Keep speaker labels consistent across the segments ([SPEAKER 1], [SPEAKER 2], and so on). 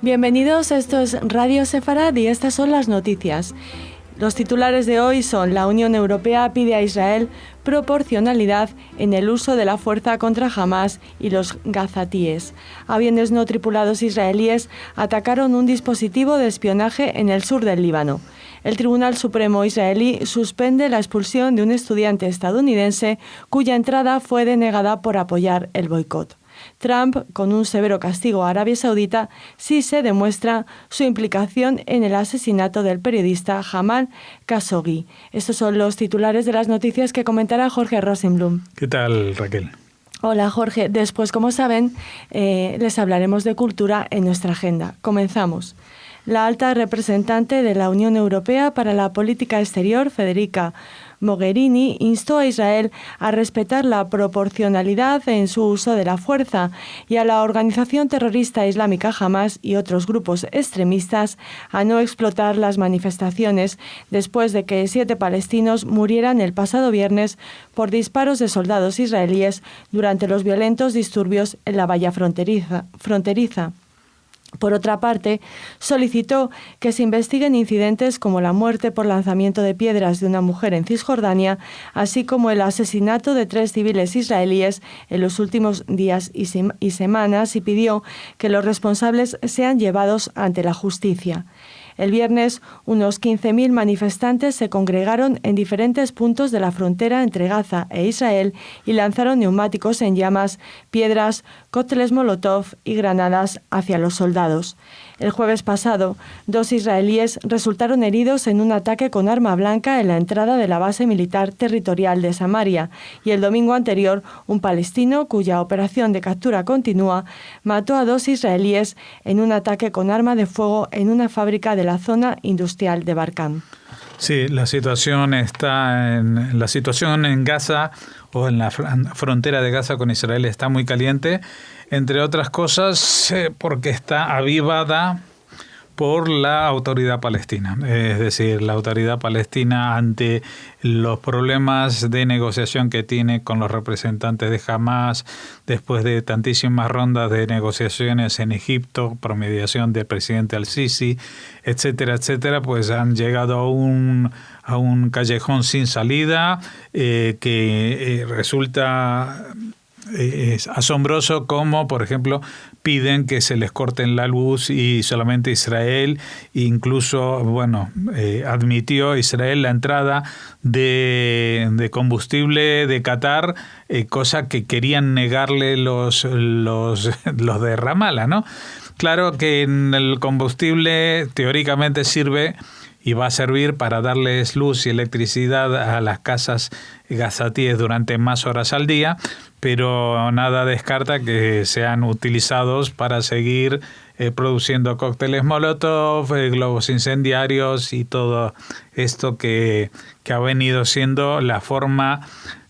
[SPEAKER 1] Bienvenidos, esto es Radio Sefarad y estas son las noticias. Los titulares de hoy son: la Unión Europea pide a Israel proporcionalidad en el uso de la fuerza contra Hamás y los gazatíes. Aviones no tripulados israelíes atacaron un dispositivo de espionaje en el sur del Líbano. El Tribunal Supremo israelí suspende la expulsión de un estudiante estadounidense cuya entrada fue denegada por apoyar el boicot. Trump, con un severo castigo a Arabia Saudita, si se demuestra su implicación en el asesinato del periodista Jamal Khashoggi. Estos son los titulares de las noticias que comentará Jorge Rosenblum.
[SPEAKER 2] ¿Qué tal, Raquel?
[SPEAKER 1] Hola, Jorge. Después, como saben, les hablaremos de cultura en nuestra agenda. Comenzamos. La alta representante de la Unión Europea para la Política Exterior, Federica Mogherini, instó a Israel a respetar la proporcionalidad en su uso de la fuerza y a la organización terrorista islámica Hamás y otros grupos extremistas a no explotar las manifestaciones después de que 7 palestinos murieran el pasado viernes por disparos de soldados israelíes durante los violentos disturbios en la valla fronteriza. Por otra parte, solicitó que se investiguen incidentes como la muerte por lanzamiento de piedras de una mujer en Cisjordania, así como el asesinato de 3 civiles israelíes en los últimos días y semanas, y pidió que los responsables sean llevados ante la justicia. El viernes, unos 15.000 manifestantes se congregaron en diferentes puntos de la frontera entre Gaza e Israel y lanzaron neumáticos en llamas, piedras, cócteles molotov y granadas hacia los soldados. El jueves pasado, 2 israelíes resultaron heridos en un ataque con arma blanca en la entrada de la base militar territorial de Samaria, y el domingo anterior, un palestino, cuya operación de captura continúa, mató a 2 israelíes en un ataque con arma de fuego en una fábrica de la zona industrial de Barkan.
[SPEAKER 2] Sí, la situación en Gaza o en la frontera de Gaza con Israel está muy caliente, entre otras cosas porque está avivada por la autoridad palestina. Es decir, la autoridad palestina, ante los problemas de negociación que tiene con los representantes de Hamás, después de tantísimas rondas de negociaciones en Egipto, por mediación del presidente al-Sisi, etcétera, etcétera, pues han llegado a un callejón sin salida que resulta es asombroso, como por ejemplo piden que se les corten la luz y solamente Israel, incluso admitió Israel la entrada de combustible de Qatar, cosa que querían negarle los de Ramallah, ¿no? Claro que el combustible teóricamente sirve y va a servir para darles luz y electricidad a las casas gazatíes durante más horas al día, pero nada descarta que sean utilizados para seguir produciendo cócteles molotov, globos incendiarios y todo esto que ha venido siendo la forma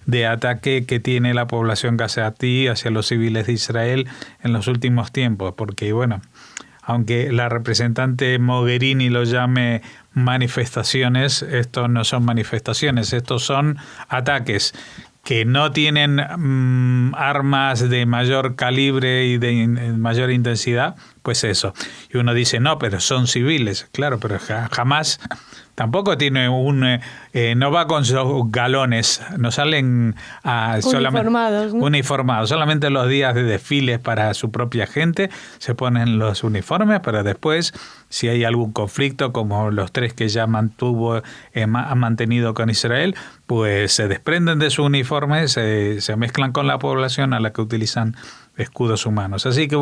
[SPEAKER 2] de ataque que tiene la población gazatí hacia los civiles de Israel en los últimos tiempos, porque aunque la representante Mogherini lo llame manifestaciones, estos no son manifestaciones, estos son ataques que no tienen armas de mayor calibre y de mayor intensidad, pues eso. Y uno dice, no, pero son civiles. Claro, pero jamás tampoco tiene no va con sus galones, no salen uniformados, solamente los días de desfiles para su propia gente se ponen los uniformes, pero después, si hay algún conflicto, como los 3 que ya ha mantenido con Israel, pues se desprenden de su uniforme, se mezclan con la población a la que utilizan escudos humanos. Así que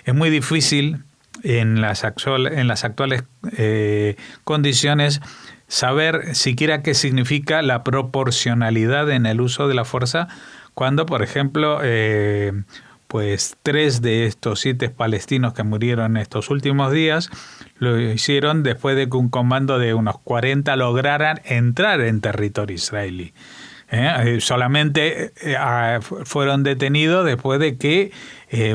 [SPEAKER 2] es muy difícil en las actuales condiciones saber siquiera qué significa la proporcionalidad en el uso de la fuerza, cuando, por ejemplo, 3 de estos 7 palestinos que murieron estos últimos días lo hicieron después de que un comando de unos 40 lograran entrar en territorio israelí. Solamente fueron detenidos después de que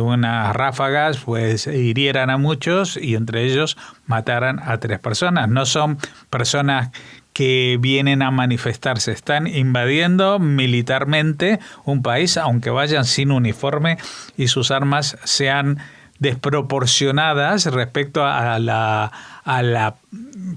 [SPEAKER 2] unas ráfagas hirieran a muchos y entre ellos mataran a 3 personas. No son personas que vienen a manifestarse, están invadiendo militarmente un país, aunque vayan sin uniforme y sus armas sean desproporcionadas respecto a la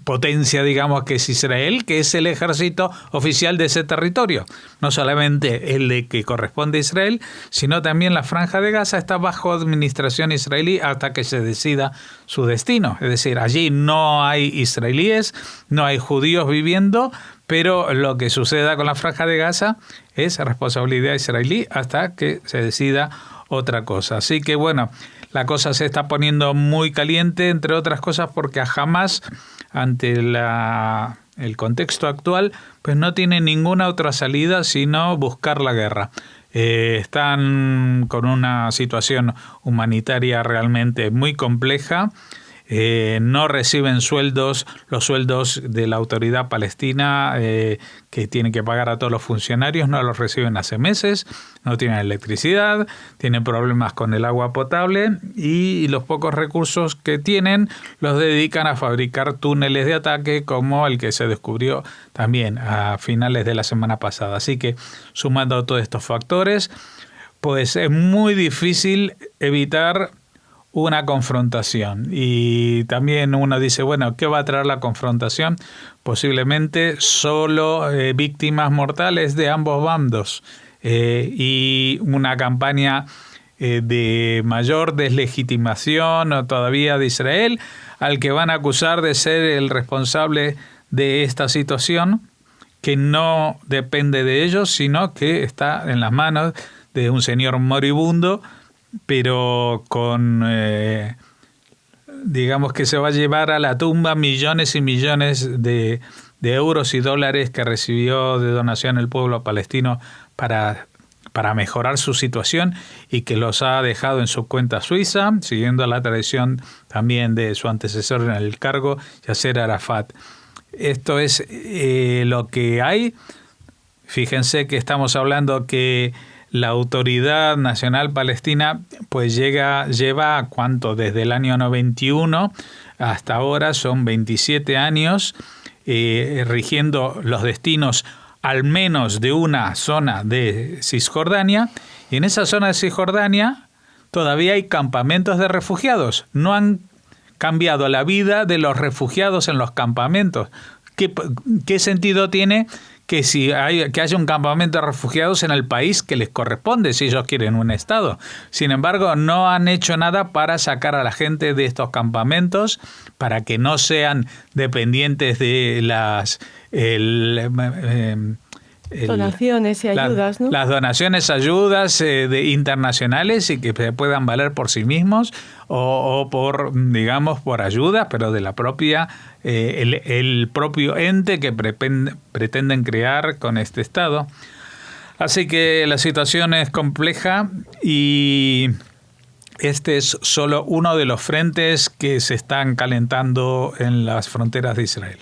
[SPEAKER 2] potencia, digamos, que es Israel, que es el ejército oficial de ese territorio. No solamente el de que corresponde a Israel, sino también la Franja de Gaza está bajo administración israelí hasta que se decida su destino. Es decir, allí no hay israelíes, no hay judíos viviendo, pero lo que suceda con la Franja de Gaza es responsabilidad israelí hasta que se decida otra cosa. Así que bueno, la cosa se está poniendo muy caliente, entre otras cosas porque a Hamás, ante el contexto actual, pues no tiene ninguna otra salida sino buscar la guerra. Están con una situación humanitaria realmente muy compleja. No reciben sueldos, los sueldos de la autoridad palestina que tienen que pagar a todos los funcionarios, no los reciben hace meses, no tienen electricidad, tienen problemas con el agua potable y los pocos recursos que tienen los dedican a fabricar túneles de ataque como el que se descubrió también a finales de la semana pasada. Así que sumando todos estos factores, pues es muy difícil evitar una confrontación. Y también uno dice, bueno, ¿qué va a traer la confrontación? Posiblemente solo víctimas mortales de ambos bandos y una campaña de mayor deslegitimación todavía de Israel, al que van a acusar de ser el responsable de esta situación, que no depende de ellos, sino que está en las manos de un señor moribundo, pero con, digamos que se va a llevar a la tumba millones y millones de euros y dólares que recibió de donación el pueblo palestino para mejorar su situación y que los ha dejado en su cuenta suiza, siguiendo la tradición también de su antecesor en el cargo, Yasser Arafat. Esto es lo que hay. Fíjense que estamos hablando que la Autoridad Nacional Palestina pues lleva ¿cuánto? Desde el año 91 hasta ahora, son 27 años rigiendo los destinos al menos de una zona de Cisjordania, y en esa zona de Cisjordania todavía hay campamentos de refugiados. No han cambiado la vida de los refugiados en los campamentos. ¿Qué sentido tiene que haya un campamento de refugiados en el país que les corresponde si ellos quieren un Estado? Sin embargo, no han hecho nada para sacar a la gente de estos campamentos, para que no sean dependientes de las
[SPEAKER 1] donaciones y ayudas, ¿no?
[SPEAKER 2] Las donaciones, ayudas internacionales, y que se puedan valer por sí mismos o por, digamos, por ayuda, pero de la propia el propio ente que pretenden crear con este Estado. Así que la situación es compleja y este es solo uno de los frentes que se están calentando en las fronteras de Israel.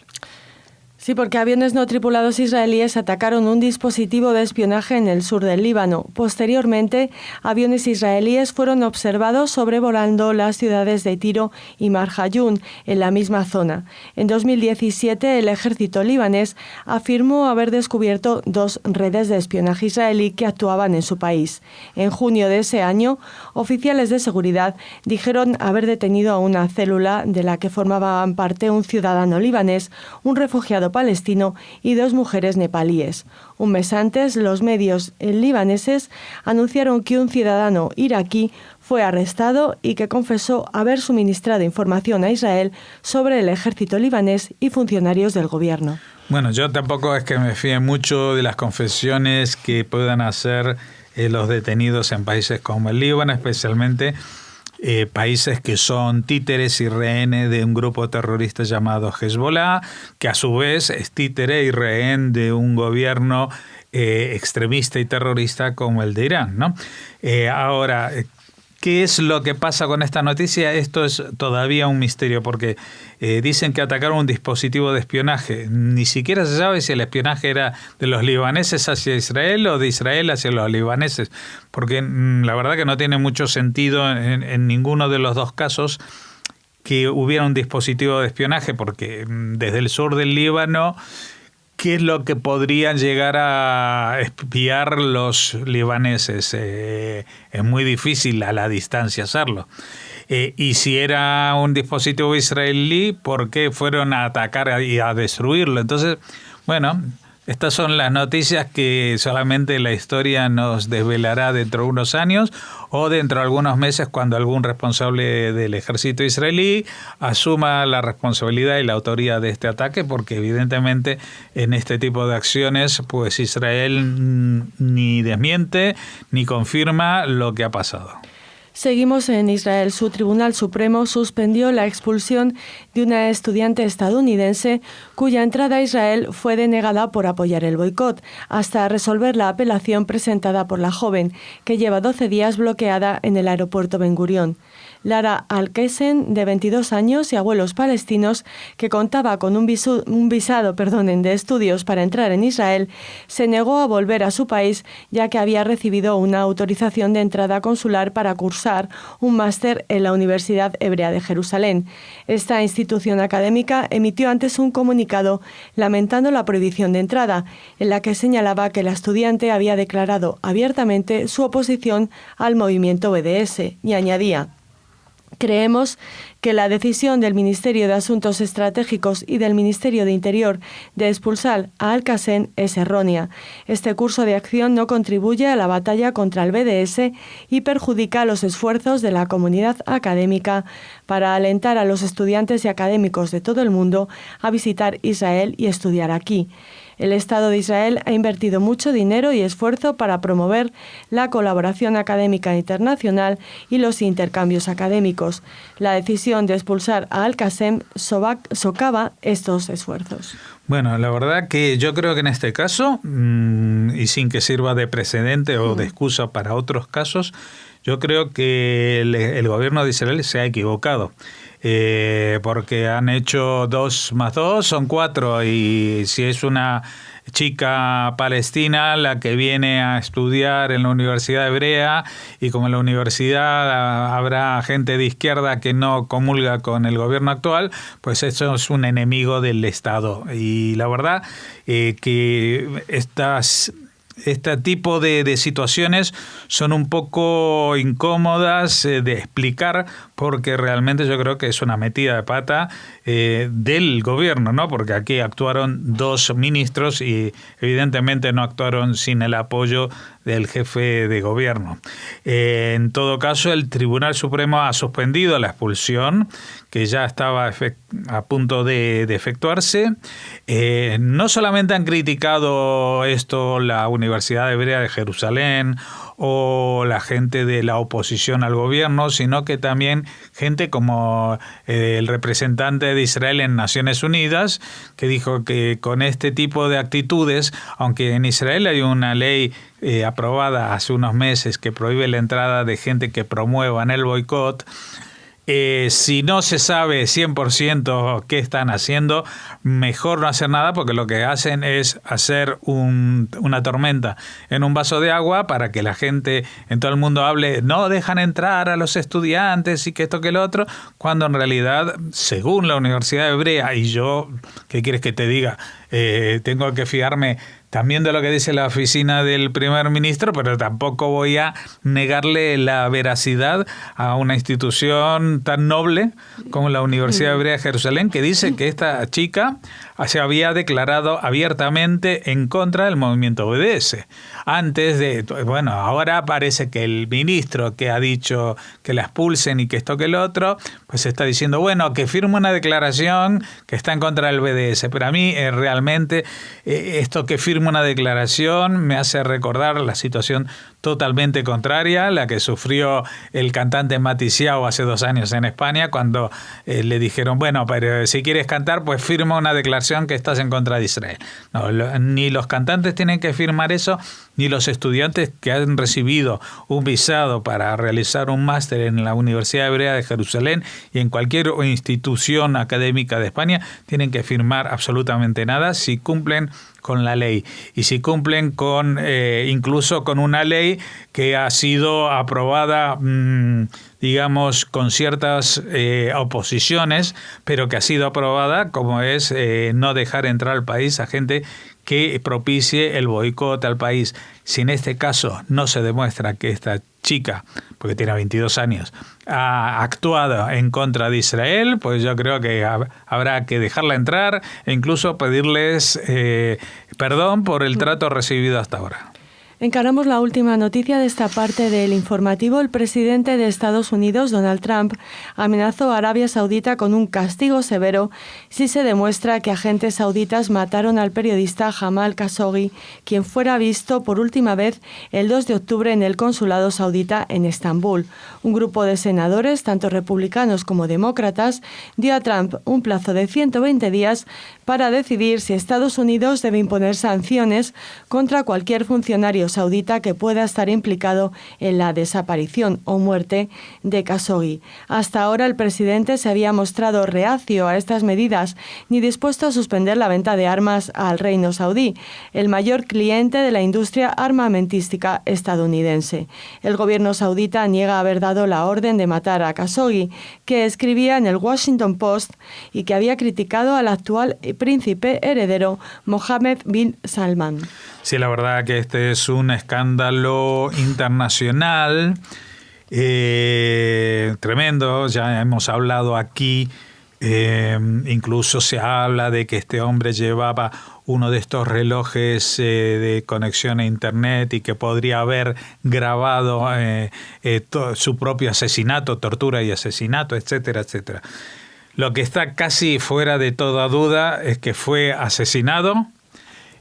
[SPEAKER 1] Sí, porque aviones no tripulados israelíes atacaron un dispositivo de espionaje en el sur del Líbano. Posteriormente, aviones israelíes fueron observados sobrevolando las ciudades de Tiro y Mar Hayun, en la misma zona. En 2017, el ejército libanés afirmó haber descubierto 2 redes de espionaje israelí que actuaban en su país. En junio de ese año, oficiales de seguridad dijeron haber detenido a una célula de la que formaban parte un ciudadano libanés, un refugiado palestino y 2 mujeres nepalíes. Un mes antes, los medios libaneses anunciaron que un ciudadano iraquí fue arrestado y que confesó haber suministrado información a Israel sobre el ejército libanés y funcionarios del gobierno.
[SPEAKER 2] Bueno, yo tampoco es que me fíe mucho de las confesiones que puedan hacer los detenidos en países como el Líbano, especialmente países que son títeres y rehenes de un grupo terrorista llamado Hezbollah, que a su vez es títere y rehén de un gobierno extremista y terrorista como el de Irán, ¿no? Ahora, ¿qué es lo que pasa con esta noticia? Esto es todavía un misterio, porque dicen que atacaron un dispositivo de espionaje. Ni siquiera se sabe si el espionaje era de los libaneses hacia Israel o de Israel hacia los libaneses, porque la verdad que no tiene mucho sentido en ninguno de los dos casos que hubiera un dispositivo de espionaje, porque desde el sur del Líbano, ¿qué es lo que podrían llegar a espiar los libaneses? Es muy difícil a la distancia hacerlo. Y si era un dispositivo israelí, ¿por qué fueron a atacar y a destruirlo? Entonces, bueno, estas son las noticias que solamente la historia nos desvelará dentro de unos años o dentro de algunos meses, cuando algún responsable del ejército israelí asuma la responsabilidad y la autoría de este ataque, porque evidentemente en este tipo de acciones pues Israel ni desmiente ni confirma lo que ha pasado.
[SPEAKER 1] Seguimos en Israel. Su Tribunal Supremo suspendió la expulsión de una estudiante estadounidense cuya entrada a Israel fue denegada por apoyar el boicot, hasta resolver la apelación presentada por la joven, que lleva 12 días bloqueada en el aeropuerto Ben Gurión. Lara Al-Qesen, de 22 años y abuelos palestinos, que contaba con un visado de estudios para entrar en Israel, se negó a volver a su país, ya que había recibido una autorización de entrada consular para cursar un máster en la Universidad Hebrea de Jerusalén. Esta institución académica emitió antes un comunicado lamentando la prohibición de entrada, en la que señalaba que la estudiante había declarado abiertamente su oposición al movimiento BDS, y añadía: creemos que la decisión del Ministerio de Asuntos Estratégicos y del Ministerio de Interior de expulsar a Al-Qesen es errónea. Este curso de acción no contribuye a la batalla contra el BDS y perjudica los esfuerzos de la comunidad académica para alentar a los estudiantes y académicos de todo el mundo a visitar Israel y estudiar aquí. El Estado de Israel ha invertido mucho dinero y esfuerzo para promover la colaboración académica internacional y los intercambios académicos. La decisión de expulsar a Al-Qesen socava estos esfuerzos.
[SPEAKER 2] Bueno, la verdad que yo creo que en este caso, y sin que sirva de precedente o de excusa para otros casos, yo creo que el gobierno de Israel se ha equivocado. Porque han hecho 2 más 2 son 4, y si es una chica palestina la que viene a estudiar en la Universidad Hebrea, y como en la universidad habrá gente de izquierda que no comulga con el gobierno actual, pues eso es un enemigo del Estado. Y la verdad que este tipo de situaciones son un poco incómodas de explicar, porque realmente yo creo que es una metida de pata del gobierno, ¿no? Porque aquí actuaron 2 ministros y evidentemente no actuaron sin el apoyo del jefe de gobierno. En todo caso, el Tribunal Supremo ha suspendido la expulsión, que ya estaba a punto de efectuarse. No solamente han criticado esto la Universidad Hebrea de Jerusalén o la gente de la oposición al gobierno, sino que también gente como el representante de Israel en Naciones Unidas, que dijo que con este tipo de actitudes, aunque en Israel hay una ley aprobada hace unos meses que prohíbe la entrada de gente que promuevan el boicot, si no se sabe 100% qué están haciendo, mejor no hacer nada, porque lo que hacen es hacer una tormenta en un vaso de agua para que la gente en todo el mundo hable, no dejan entrar a los estudiantes y que esto que lo otro, cuando en realidad, según la Universidad Hebrea, y yo, ¿qué quieres que te diga? Tengo que fiarme también de lo que dice la oficina del primer ministro, pero tampoco voy a negarle la veracidad a una institución tan noble como la Universidad Hebrea de Jerusalén, que dice que esta chica se había declarado abiertamente en contra del movimiento BDS. Antes de, bueno, ahora parece que el ministro que ha dicho que la expulsen y que esto que lo otro, pues está diciendo, bueno, que firme una declaración que está en contra del BDS. Pero a mí realmente esto que firme una declaración me hace recordar la situación totalmente contraria, la que sufrió el cantante Matisiao hace 2 años en España, cuando le dijeron, bueno, pero si quieres cantar, pues firma una declaración que estás en contra de Israel. No, ni los cantantes tienen que firmar eso, ni los estudiantes que han recibido un visado para realizar un máster en la Universidad Hebrea de Jerusalén y en cualquier institución académica de España tienen que firmar absolutamente nada si cumplen con la ley, y si cumplen con incluso con una ley que ha sido aprobada, digamos, con ciertas oposiciones, pero que ha sido aprobada, como es no dejar entrar al país a gente que propicie el boicot al país. Si en este caso no se demuestra que esta chica, porque tiene 22 años, ha actuado en contra de Israel, pues yo creo que habrá que dejarla entrar e incluso pedirles perdón por el trato recibido hasta ahora.
[SPEAKER 1] Encaramos la última noticia de esta parte del informativo. El presidente de Estados Unidos, Donald Trump, amenazó a Arabia Saudita con un castigo severo si se demuestra que agentes sauditas mataron al periodista Jamal Khashoggi, quien fuera visto por última vez el 2 de octubre en el consulado saudita en Estambul. Un grupo de senadores, tanto republicanos como demócratas, dio a Trump un plazo de 120 días para decidir si Estados Unidos debe imponer sanciones contra cualquier funcionario saudita que pueda estar implicado en la desaparición o muerte de Khashoggi. Hasta ahora el presidente se había mostrado reacio a estas medidas ni dispuesto a suspender la venta de armas al reino saudí, el mayor cliente de la industria armamentística estadounidense. El gobierno saudita niega haber dado la orden de matar a Khashoggi, que escribía en el Washington Post y que había criticado al actual príncipe heredero Mohammed bin Salman.
[SPEAKER 2] Sí, la verdad que este es un escándalo internacional tremendo. Ya hemos hablado aquí, incluso se habla de que este hombre llevaba uno de estos relojes de conexión a internet y que podría haber grabado su propio asesinato, tortura y asesinato, etcétera, etcétera. Lo que está casi fuera de toda duda es que fue asesinado,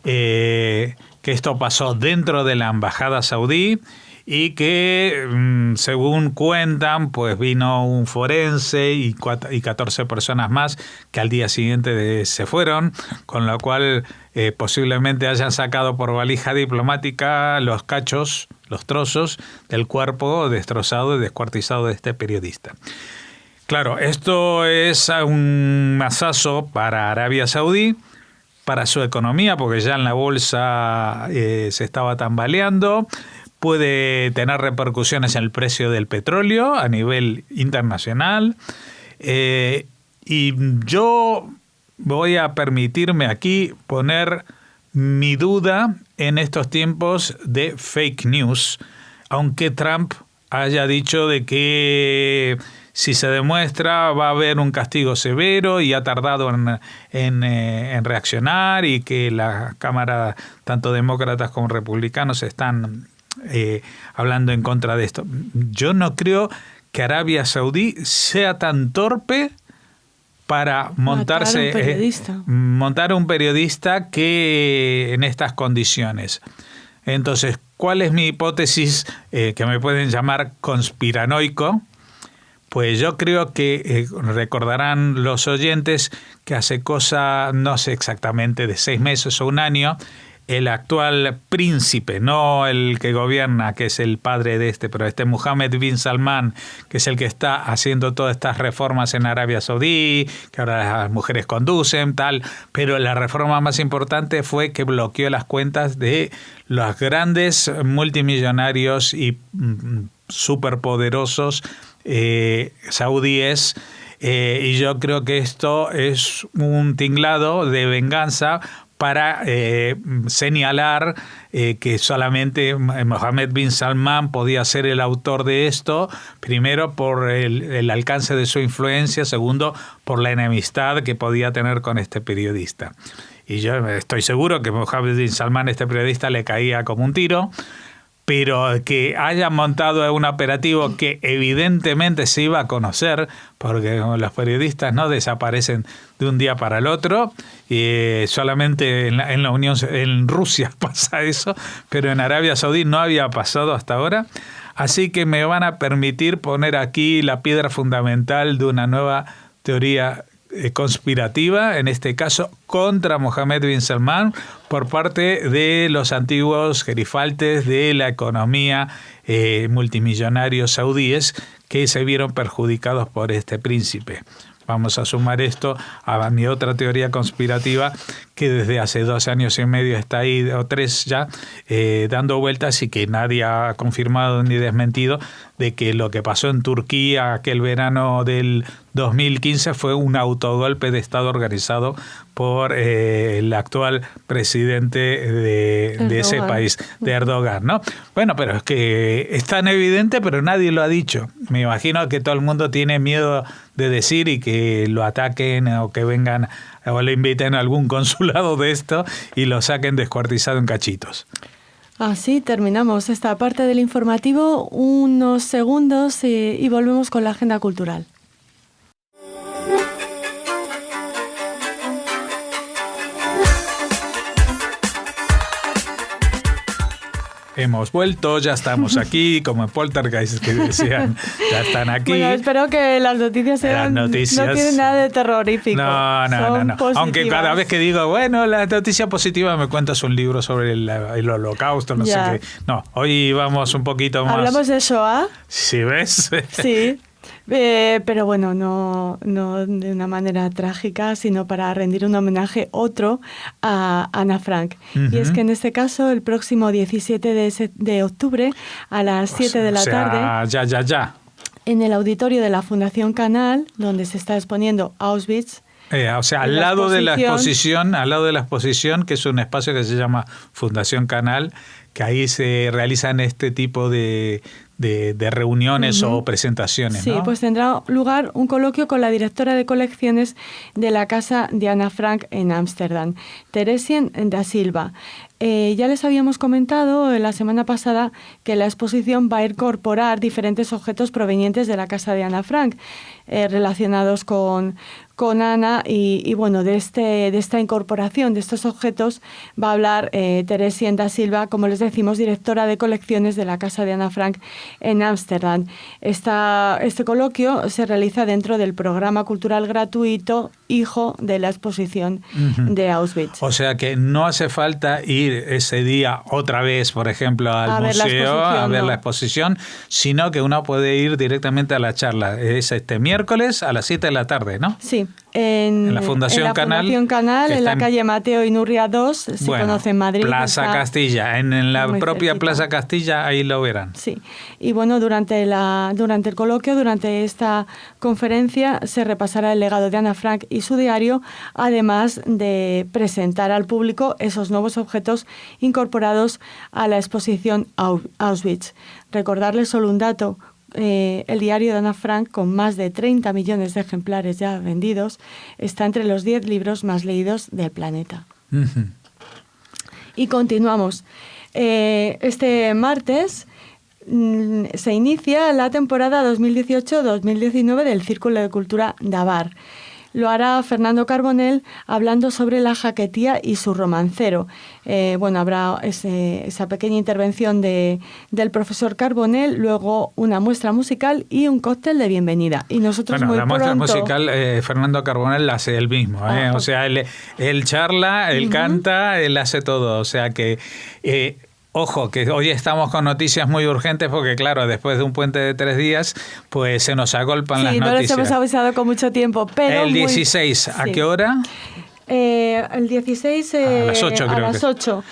[SPEAKER 2] que esto pasó dentro de la embajada saudí y que, según cuentan, pues vino un forense y 14 personas más que al día siguiente se fueron, con lo cual posiblemente hayan sacado por valija diplomática los cachos, los trozos del cuerpo destrozado y descuartizado de este periodista. Claro, esto es un mazazo para Arabia Saudí, para su economía, porque ya en la bolsa se estaba tambaleando, puede tener repercusiones en el precio del petróleo a nivel internacional, y yo voy a permitirme aquí poner mi duda en estos tiempos de fake news, aunque Trump haya dicho de que si se demuestra va a haber un castigo severo y ha tardado en reaccionar, y que la Cámara, tanto demócratas como republicanos, están hablando en contra de esto. Yo no creo que Arabia Saudí sea tan torpe para montar un periodista que en estas condiciones. Entonces, ¿cuál es mi hipótesis que me pueden llamar conspiranoico? Pues yo creo que recordarán los oyentes que hace cosa, no sé exactamente, de 6 meses o un año, el actual príncipe, no el que gobierna, que es el padre de pero Mohammed bin Salman, que es el que está haciendo todas estas reformas en Arabia Saudí, que ahora las mujeres conducen, tal, pero la reforma más importante fue que bloqueó las cuentas de los grandes multimillonarios y superpoderosos saudíes, y yo creo que esto es un tinglado de venganza para señalar que solamente Mohammed bin Salman podía ser el autor de esto, primero por el alcance de su influencia, segundo por la enemistad que podía tener con este periodista. Y yo estoy seguro que Mohammed bin Salman, este periodista, le caía como un tiro, pero que hayan montado un operativo que evidentemente se iba a conocer, porque los periodistas no desaparecen de un día para el otro, y solamente en Rusia pasa eso, pero en Arabia Saudí no había pasado hasta ahora. Así que me van a permitir poner aquí la piedra fundamental de una nueva teoría conspirativa, en este caso contra Mohammed bin Salman, por parte de los antiguos gerifaltes de la economía multimillonarios saudíes, que se vieron perjudicados por este príncipe. Vamos a sumar esto a mi otra teoría conspirativa, que desde hace 2 años y medio está ahí, o 3 ya, dando vueltas y que nadie ha confirmado ni desmentido, de que lo que pasó en Turquía aquel verano del 2015 fue un autogolpe de Estado organizado por el actual presidente de ese país, de Erdogan, ¿no? Bueno, pero es que es tan evidente, pero nadie lo ha dicho. Me imagino que todo el mundo tiene miedo de decir y que lo ataquen o que vengan o le inviten a algún consulado de esto y lo saquen descuartizado en cachitos.
[SPEAKER 1] Así terminamos esta parte del informativo, unos segundos y volvemos con la agenda cultural.
[SPEAKER 2] Hemos vuelto, ya estamos aquí, como en Poltergeist que decían, ya están aquí.
[SPEAKER 1] Bueno, espero que las noticias sean, no tienen nada de terrorífico.
[SPEAKER 2] No. Aunque cada vez que digo, bueno, la noticia positiva, me cuentas un libro sobre el holocausto, no sé qué. No, hoy vamos un poquito más.
[SPEAKER 1] ¿Hablamos de Shoah?
[SPEAKER 2] ¿Sí ves?
[SPEAKER 1] Sí. Pero bueno, no de una manera trágica, sino para rendir un homenaje otro a Ana Frank. Uh-huh. Y es que en este caso, el próximo 17 de octubre, a las 7 de la tarde...
[SPEAKER 2] Ya.
[SPEAKER 1] En el auditorio de la Fundación Canal, donde se está exponiendo Auschwitz...
[SPEAKER 2] al lado de la exposición, que es un espacio que se llama Fundación Canal, que ahí se realizan este tipo de reuniones o presentaciones, ¿no?
[SPEAKER 1] Sí, pues tendrá lugar un coloquio con la directora de colecciones de la Casa de Ana Frank en Ámsterdam, Teresien da Silva. Ya les habíamos comentado la semana pasada que la exposición va a incorporar diferentes objetos provenientes de la Casa de Ana Frank, relacionados con Ana y bueno, de esta incorporación de estos objetos va a hablar Teresien da Silva, como les decimos, directora de colecciones de la Casa de Ana Frank en Ámsterdam. Este coloquio se realiza dentro del programa cultural gratuito Hijo de la exposición de Auschwitz.
[SPEAKER 2] O sea que no hace falta ir ese día otra vez, por ejemplo, al museo a ver la exposición, sino que uno puede ir directamente a la charla. Es este miércoles a las 7 de la tarde, ¿no?
[SPEAKER 1] Sí. En la Fundación Canal, en la calle Mateo Inurria 2, si conocen Madrid.
[SPEAKER 2] Plaza Castilla, en la propia cerquita. Plaza Castilla, ahí lo verán.
[SPEAKER 1] Sí, y bueno, durante el coloquio, durante esta conferencia, se repasará el legado de Ana Frank y su diario, además de presentar al público esos nuevos objetos incorporados a la exposición Auschwitz. Recordarles solo un dato. El diario de Ana Frank, con más de 30 millones de ejemplares ya vendidos, está entre los 10 libros más leídos del planeta. Uh-huh. Y continuamos. Este martes se inicia la temporada 2018-2019 del Círculo de Cultura Dabar. Lo hará Fernando Carbonell hablando sobre la jaquetía y su romancero. Habrá esa pequeña intervención del profesor Carbonell, luego una muestra musical y un cóctel de bienvenida. Y nosotros
[SPEAKER 2] muestra musical, Fernando Carbonell la hace él mismo. O sea, él charla, él canta, él hace todo. O sea que... Ojo, que hoy estamos con noticias muy urgentes porque, claro, después de un puente de 3 días, pues se nos agolpan las noticias. Sí, no les
[SPEAKER 1] hemos avisado con mucho tiempo, pero...
[SPEAKER 2] El 16, ¿a qué hora?
[SPEAKER 1] El 16... a las 8, creo. A las 8.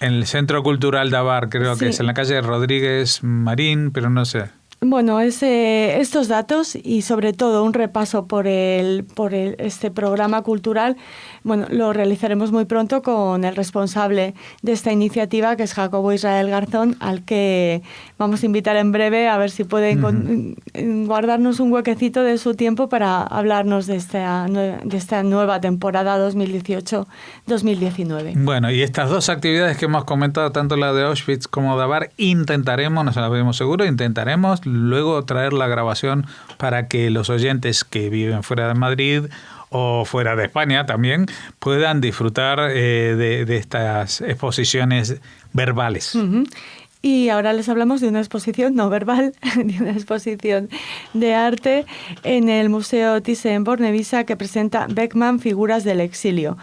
[SPEAKER 2] En el Centro Cultural Dabar, creo que es en la calle Rodríguez Marín, pero no sé.
[SPEAKER 1] Bueno, estos datos y sobre todo un repaso por este programa cultural, bueno, lo realizaremos muy pronto con el responsable de esta iniciativa, que es Jacobo Israel Garzón, al que vamos a invitar en breve a ver si puede guardarnos un huequecito de su tiempo para hablarnos de esta nueva temporada 2018-2019.
[SPEAKER 2] Bueno, y estas dos actividades que hemos comentado, tanto la de Auschwitz como Dabar, intentaremos, no sabemos seguro, intentaremos luego traer la grabación para que los oyentes que viven fuera de Madrid o fuera de España también puedan disfrutar de estas exposiciones verbales. Uh-huh.
[SPEAKER 1] Y ahora les hablamos de una exposición no verbal, de una exposición de arte en el Museo Thyssen-Bornemisza que presenta Beckmann, Figuras del exilio.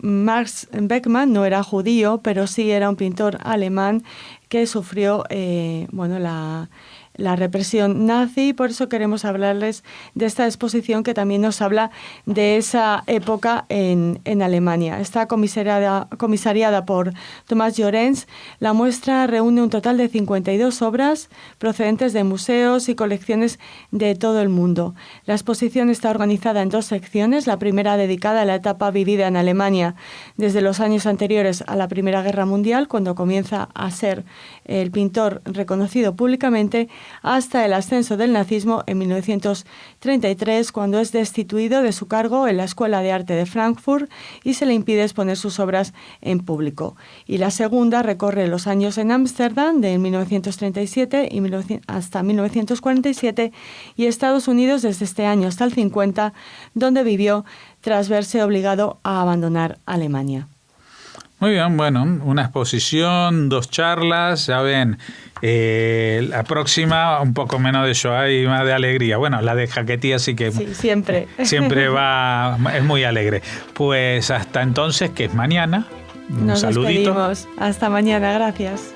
[SPEAKER 1] Max Beckmann no era judío, pero sí era un pintor alemán que sufrió la represión nazi, y por eso queremos hablarles de esta exposición que también nos habla de esa época en Alemania. Está comisariada por Tomás Llorens. La muestra reúne un total de 52 obras procedentes de museos y colecciones de todo el mundo. La exposición está organizada en 2 secciones, la primera dedicada a la etapa vivida en Alemania desde los años anteriores a la Primera Guerra Mundial, cuando comienza a ser el pintor reconocido públicamente, hasta el ascenso del nazismo en 1933, cuando es destituido de su cargo en la Escuela de Arte de Frankfurt y se le impide exponer sus obras en público. Y la segunda recorre los años en Ámsterdam, de 1937 hasta 1947, y Estados Unidos desde este año hasta el 50, donde vivió tras verse obligado a abandonar Alemania.
[SPEAKER 2] Muy bien, bueno, una exposición, 2 charlas, ya ven, la próxima un poco menos de Shoah y más de alegría. Bueno, la de Jaquetía sí que
[SPEAKER 1] siempre
[SPEAKER 2] es muy alegre. Pues hasta entonces, que es mañana. Un
[SPEAKER 1] Nos
[SPEAKER 2] saludito.
[SPEAKER 1] despedimos. Hasta mañana, gracias.